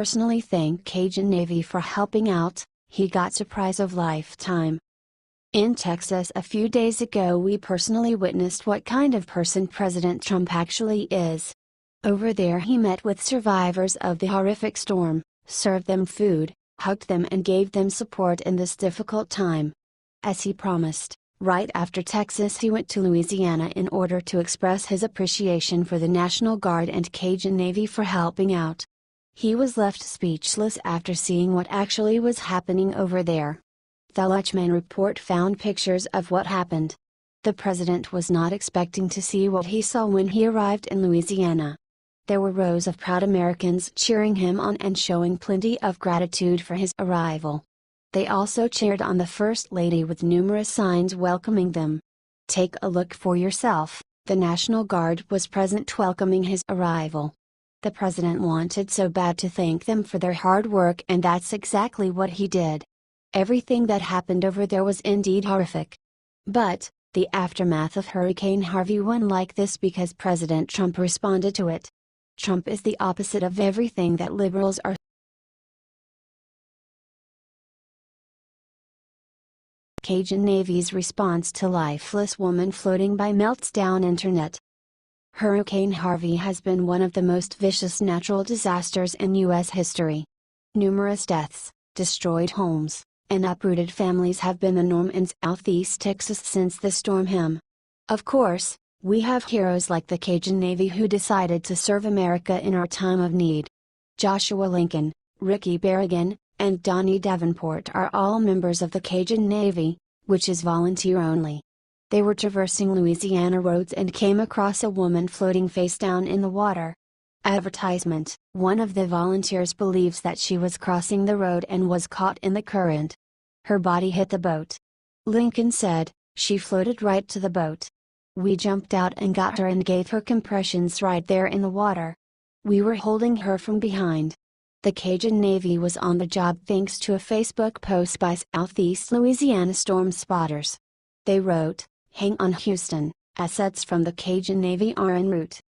personally thank Cajun Navy for helping out, he got surprise of lifetime. In Texas a few days ago we personally witnessed what kind of person President Trump actually is. Over there he met with survivors of the horrific storm, served them food, hugged them and gave them support in this difficult time. As he promised, right after Texas he went to Louisiana in order to express his appreciation for the National Guard and Cajun Navy for helping out. He was left speechless after seeing what actually was happening over there. The Lachman report found pictures of what happened. The president was not expecting to see what he saw when he arrived in Louisiana. There were rows of proud Americans cheering him on and showing plenty of gratitude for his arrival. They also cheered on the First Lady with numerous signs welcoming them. Take a look for yourself, the National Guard was present welcoming his arrival. The president wanted so bad to thank them for their hard work and that's exactly what he did. Everything that happened over there was indeed horrific. But, the aftermath of Hurricane Harvey went like this because President Trump responded to it. Trump is the opposite of everything that liberals are. Cajun Navy's response to lifeless woman floating by melts down internet. Hurricane Harvey has been one of the most vicious natural disasters in U.S. history. Numerous deaths, destroyed homes, and uprooted families have been the norm in Southeast Texas since the storm hit. Of course, we have heroes like the Cajun Navy who decided to serve America in our time of need. Joshua Lincoln, Ricky Berrigan, and Donnie Davenport are all members of the Cajun Navy, which is volunteer only. They were traversing Louisiana roads and came across a woman floating face down in the water. Advertisement: one of the volunteers believes that she was crossing the road and was caught in the current. Her body hit the boat. Lincoln said, "She floated right to the boat. We jumped out and got her and gave her compressions right there in the water. We were holding her from behind." The Cajun Navy was on the job thanks to a Facebook post by Southeast Louisiana storm spotters. They wrote, "Hang on Houston, assets from the Cajun Navy are en route."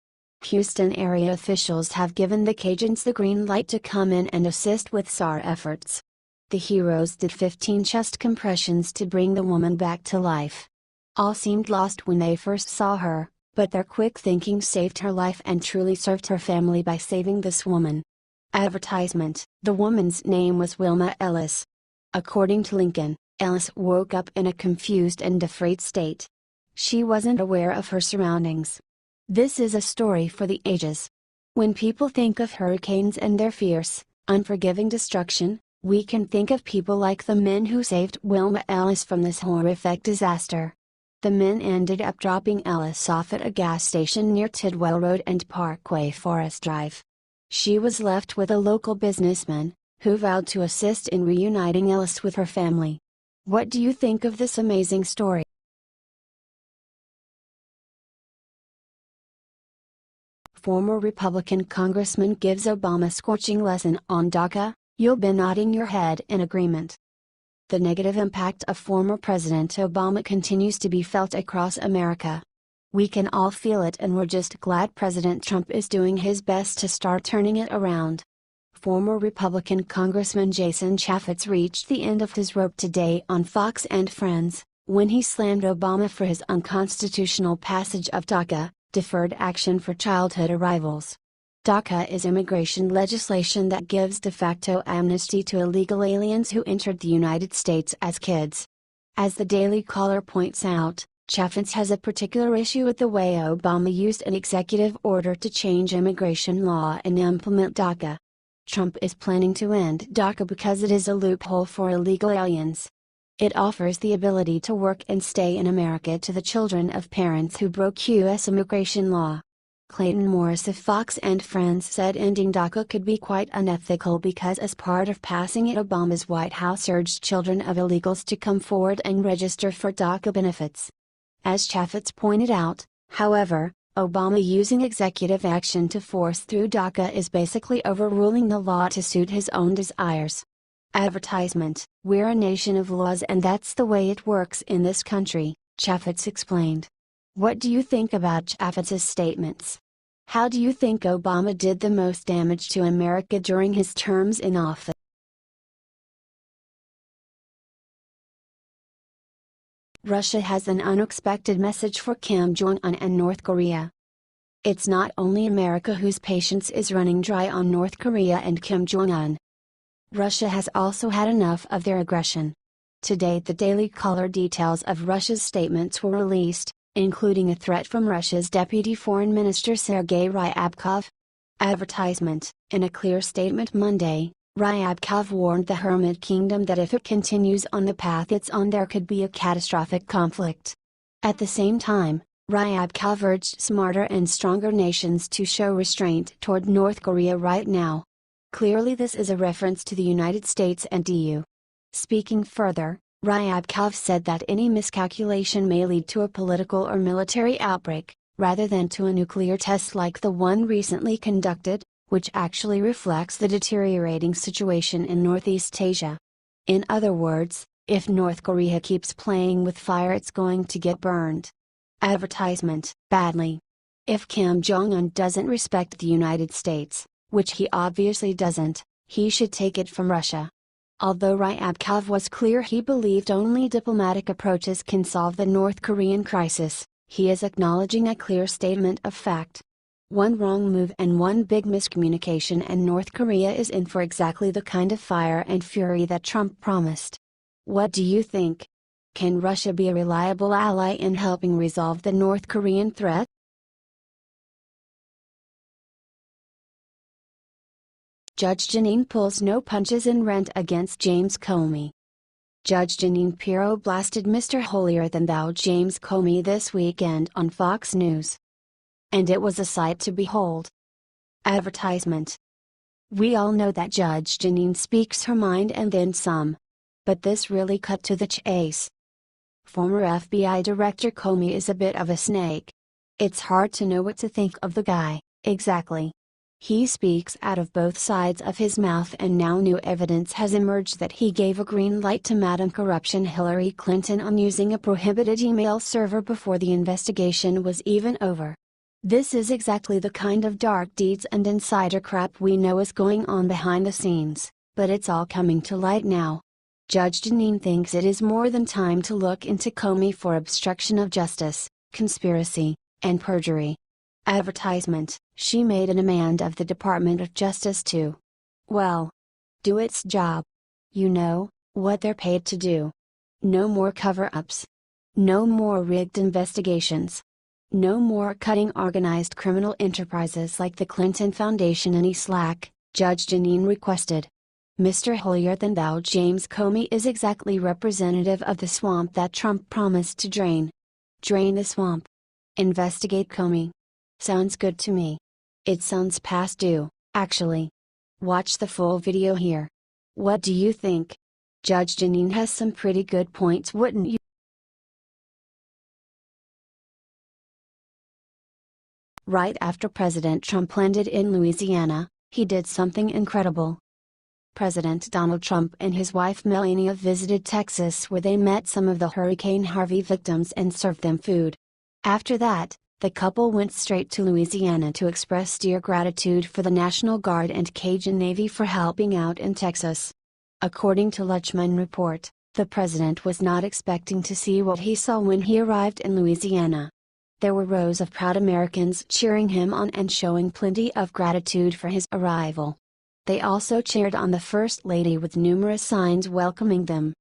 Houston area officials have given the Cajuns the green light to come in and assist with SAR efforts. The heroes did 15 chest compressions to bring the woman back to life. All seemed lost when they first saw her, but their quick thinking saved her life and truly served her family by saving this woman. Advertisement: the woman's name was Wilma Ellis. According to Lincoln, Ellis woke up in a confused and afraid state. She wasn't aware of her surroundings. This is a story for the ages. When people think of hurricanes and their fierce, unforgiving destruction, we can think of people like the men who saved Wilma Ellis from this horrific disaster. The men ended up dropping Ellis off at a gas station near Tidwell Road and Parkway Forest Drive. She was left with a local businessman, who vowed to assist in reuniting Ellis with her family. What do you think of this amazing story? Former Republican congressman gives Obama scorching lesson on DACA. You'll be nodding your head in agreement. The negative impact of former President Obama continues to be felt across America. We can all feel it and we're just glad President Trump is doing his best to start turning it around. Former Republican Congressman Jason Chaffetz reached the end of his rope today on Fox and Friends, when he slammed Obama for his unconstitutional passage of DACA, Deferred Action for Childhood Arrivals. DACA is immigration legislation that gives de facto amnesty to illegal aliens who entered the United States as kids. As the Daily Caller points out, Chaffetz has a particular issue with the way Obama used an executive order to change immigration law and implement DACA. Trump is planning to end DACA because it is a loophole for illegal aliens. It offers the ability to work and stay in America to the children of parents who broke U.S. immigration law. Clayton Morris of Fox and Friends said ending DACA could be quite unethical because as part of passing it, Obama's White House urged children of illegals to come forward and register for DACA benefits. As Chaffetz pointed out, however, Obama using executive action to force through DACA is basically overruling the law to suit his own desires. Advertisement: we're a nation of laws and that's the way it works in this country, Chaffetz explained. What do you think about Chaffetz's statements? How do you think Obama did the most damage to America during his terms in office? Russia has an unexpected message for Kim Jong-un and North Korea. It's not only America whose patience is running dry on North Korea and Kim Jong-un. Russia has also had enough of their aggression. Today the Daily Caller details of Russia's statements were released, including a threat from Russia's Deputy Foreign Minister Sergei Ryabkov. Advertisement. In a clear statement Monday, Ryabkov warned the Hermit Kingdom that if it continues on the path it's on there could be a catastrophic conflict. At the same time, Ryabkov urged smarter and stronger nations to show restraint toward North Korea right now. Clearly this is a reference to the United States and EU. Speaking further, Ryabkov said that any miscalculation may lead to a political or military outbreak, rather than to a nuclear test like the one recently conducted, which actually reflects the deteriorating situation in Northeast Asia. In other words, if North Korea keeps playing with fire it's going to get burned. Advertisement. Badly. If Kim Jong-un doesn't respect the United States, which he obviously doesn't, he should take it from Russia. Although Ryabkov was clear he believed only diplomatic approaches can solve the North Korean crisis, he is acknowledging a clear statement of fact. One wrong move and one big miscommunication and North Korea is in for exactly the kind of fire and fury that Trump promised. What do you think? Can Russia be a reliable ally in helping resolve the North Korean threat? Judge Jeanine pulls no punches in Rent against James Comey. Judge Jeanine Pirro blasted Mr. Holier-than-thou James Comey this weekend on Fox News. And it was a sight to behold. Advertisement. We all know that Judge Jeanine speaks her mind and then some. But this really cut to the chase. Former FBI Director Comey is a bit of a snake. It's hard to know what to think of the guy, exactly. He speaks out of both sides of his mouth and now new evidence has emerged that he gave a green light to Madam Corruption Hillary Clinton on using a prohibited email server before the investigation was even over. This is exactly the kind of dark deeds and insider crap we know is going on behind the scenes, but it's all coming to light now. Judge Jeanine thinks it is more than time to look into Comey for obstruction of justice, conspiracy, and perjury. Advertisement. She made a demand of the Department of Justice to, well, do its job. You know, what they're paid to do. No more cover-ups. No more rigged investigations. No more cutting organized criminal enterprises like the Clinton Foundation any slack, Judge Jeanine requested. Mr. Holier-than-thou James Comey is exactly representative of the swamp that Trump promised to drain. Drain the swamp. Investigate Comey. Sounds good to me. It sounds past due, actually. Watch the full video here. What do you think? Judge Jeanine has some pretty good points, wouldn't you? Right after President Trump landed in Louisiana, he did something incredible. President Donald Trump and his wife Melania visited Texas where they met some of the Hurricane Harvey victims and served them food. After that, the couple went straight to Louisiana to express dear gratitude for the National Guard and Cajun Navy for helping out in Texas. According to Luchman report, the president was not expecting to see what he saw when he arrived in Louisiana. There were rows of proud Americans cheering him on and showing plenty of gratitude for his arrival. They also cheered on the First Lady with numerous signs welcoming them.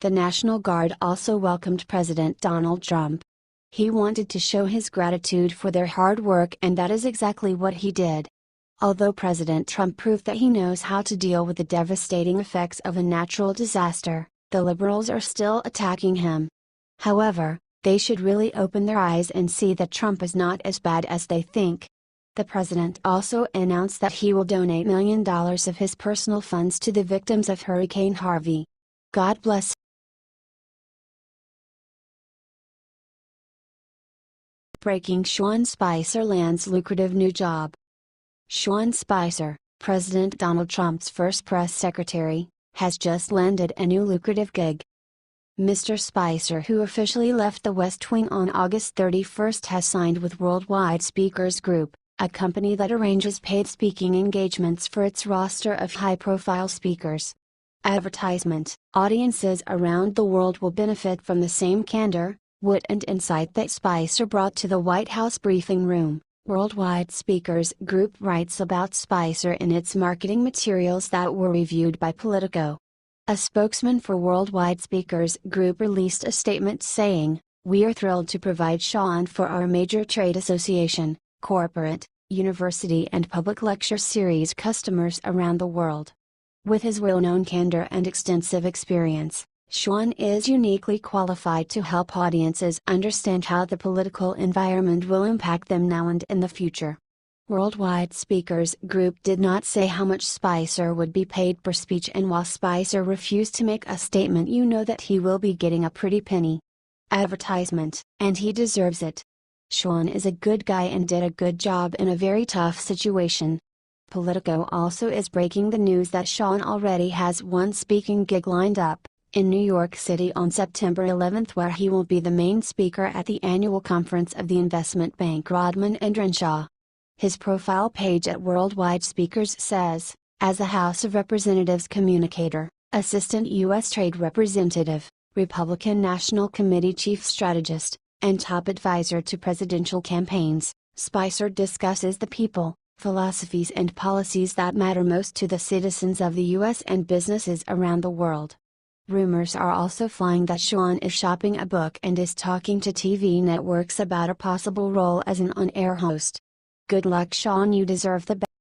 The National Guard also welcomed President Donald Trump. He wanted to show his gratitude for their hard work and that is exactly what he did. Although President Trump proved that he knows how to deal with the devastating effects of a natural disaster, the liberals are still attacking him. However, they should really open their eyes and see that Trump is not as bad as they think. The president also announced that he will donate $1 million of his personal funds to the victims of Hurricane Harvey. God bless. Breaking: Sean Spicer lands lucrative new job. Sean Spicer, President Donald Trump's first press secretary, has just landed a new lucrative gig. Mr. Spicer, who officially left the West Wing on August 31, has signed with Worldwide Speakers Group, a company that arranges paid speaking engagements for its roster of high-profile speakers. Advertisement: audiences around the world will benefit from the same candor, wit and insight that Spicer brought to the White House briefing room, Worldwide Speakers Group writes about Spicer in its marketing materials that were reviewed by Politico. A spokesman for Worldwide Speakers Group released a statement saying, "We are thrilled to provide Sean for our major trade association, corporate, university and public lecture series customers around the world." With his well-known candor and extensive experience, Sean is uniquely qualified to help audiences understand how the political environment will impact them now and in the future. Worldwide Speakers Group did not say how much Spicer would be paid per speech, and while Spicer refused to make a statement, you know that he will be getting a pretty penny. Advertisement, and he deserves it. Sean is a good guy and did a good job in a very tough situation. Politico also is breaking the news that Sean already has one speaking gig lined up, in New York City on September 11, where he will be the main speaker at the annual conference of the investment bank Rodman & Renshaw. His profile page at Worldwide Speakers says, as a House of Representatives communicator, Assistant U.S. Trade Representative, Republican National Committee Chief Strategist, and top advisor to presidential campaigns, Spicer discusses the people, philosophies and policies that matter most to the citizens of the U.S. and businesses around the world. Rumors are also flying that Sean is shopping a book and is talking to TV networks about a possible role as an on-air host. Good luck, Sean, you deserve the best.